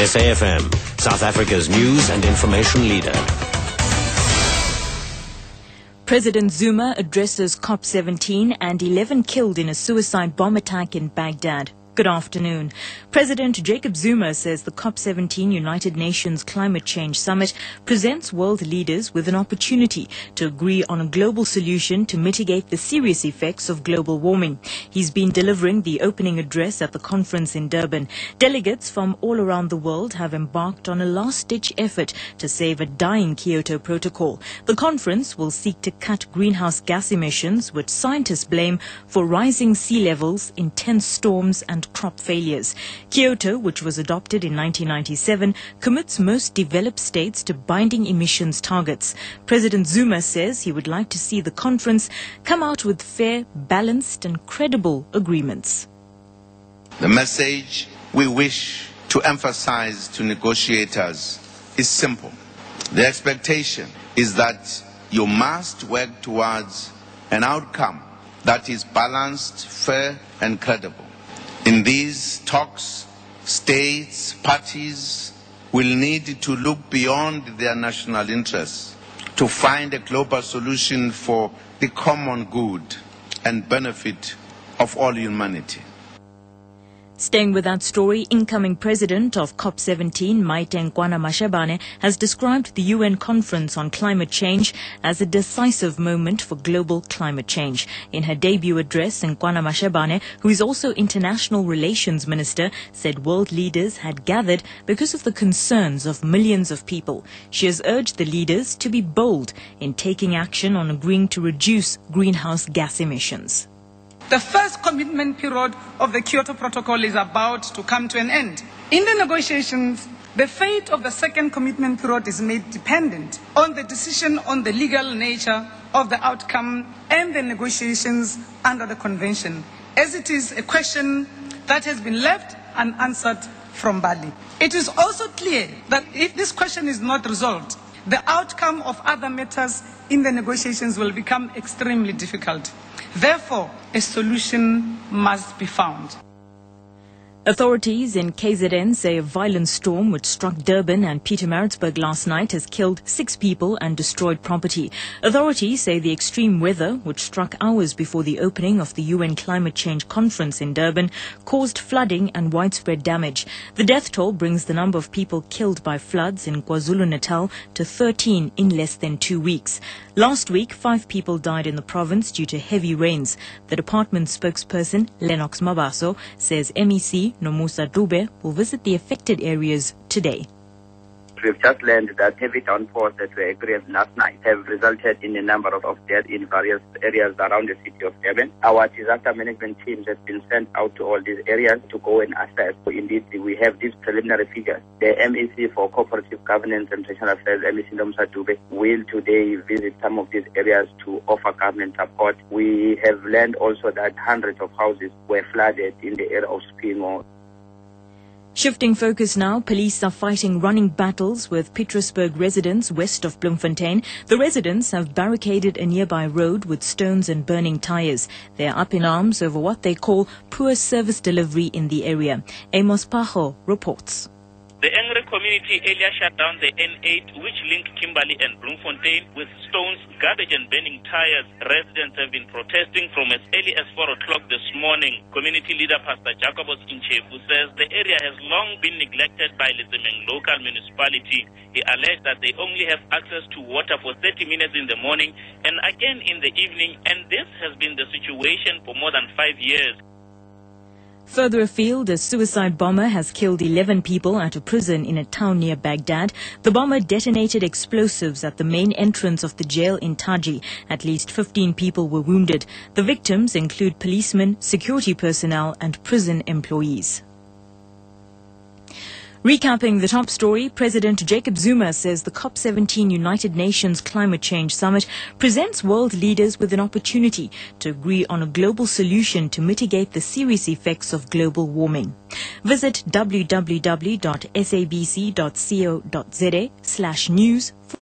SAFM, South Africa's news and information leader. President Zuma addresses COP17 and 11 killed in a suicide bomb attack in Baghdad. Good afternoon. President Jacob Zuma says the COP17 United Nations Climate Change Summit presents world leaders with an opportunity to agree on a global solution to mitigate the serious effects of global warming. He's been delivering the opening address at the conference in Durban. Delegates from all around the world have embarked on a last-ditch effort to save a dying Kyoto Protocol. The conference will seek to cut greenhouse gas emissions, which scientists blame for rising sea levels, intense storms and crop failures. Kyoto, which was adopted in 1997, commits most developed states to binding emissions targets. President Zuma says he would like to see the conference come out with fair, balanced and credible agreements. The message we wish to emphasize to negotiators is simple. The expectation is that you must work towards an outcome that is balanced, fair and credible. In these talks, states, parties will need to look beyond their national interests to find a global solution for the common good and benefit of all humanity. Staying with that story, incoming president of COP17, Maite Mashebane, has described the UN conference on climate change as a decisive moment for global climate change. In her debut address, Mashebane, who is also International Relations Minister, said world leaders had gathered because of the concerns of millions of people. She has urged the leaders to be bold in taking action on agreeing to reduce greenhouse gas emissions. The first commitment period of the Kyoto Protocol is about to come to an end. In the negotiations, the fate of the second commitment period is made dependent on the decision on the legal nature of the outcome and the negotiations under the convention, as it is a question that has been left unanswered from Bali. It is also clear that if this question is not resolved, the outcome of other matters in the negotiations will become extremely difficult. Therefore, a solution must be found. Authorities in KZN say a violent storm which struck Durban and Pietermaritzburg last night has killed 6 people and destroyed property. Authorities say the extreme weather, which struck hours before the opening of the UN Climate Change Conference in Durban, caused flooding and widespread damage. The death toll brings the number of people killed by floods in KwaZulu-Natal to 13 in less than 2 weeks. Last week, 5 people died in the province due to heavy rains. The department's spokesperson, Lennox Mabaso, says MEC Nomusa Dube will visit the affected areas today. We've just learned that heavy downpours that were experienced last night have resulted in a number of deaths in various areas around the city of Durban. Our disaster management teams have been sent out to all these areas to go and assess. Indeed, we have these preliminary figures. The MEC for Cooperative Governance and Regional Affairs, MEC Nomusa Dube, will today visit some of these areas to offer government support. We have learned also that hundreds of houses were flooded in the area of Spingo. Shifting focus now, police are fighting running battles with Pietersburg residents west of Bloemfontein. The residents have barricaded a nearby road with stones and burning tires. They are up in arms over what they call poor service delivery in the area. Amos Pajo reports. The angry community earlier shut down the N8, which linked Kimberley and Bloemfontein, with stones, garbage and burning tires. Residents have been protesting from as early as 4 o'clock this morning. Community leader Pastor Jacobus Inchefu says the area has long been neglected by Lesemeng local municipality. He alleged that they only have access to water for 30 minutes in the morning and again in the evening, and this has been the situation for more than 5 years. Further afield, a suicide bomber has killed 11 people at a prison in a town near Baghdad. The bomber detonated explosives at the main entrance of the jail in Taji. At least 15 people were wounded. The victims include policemen, security personnel and prison employees. Recapping the top story, President Jacob Zuma says the COP17 United Nations Climate Change Summit presents world leaders with an opportunity to agree on a global solution to mitigate the serious effects of global warming. Visit www.sabc.co.za/news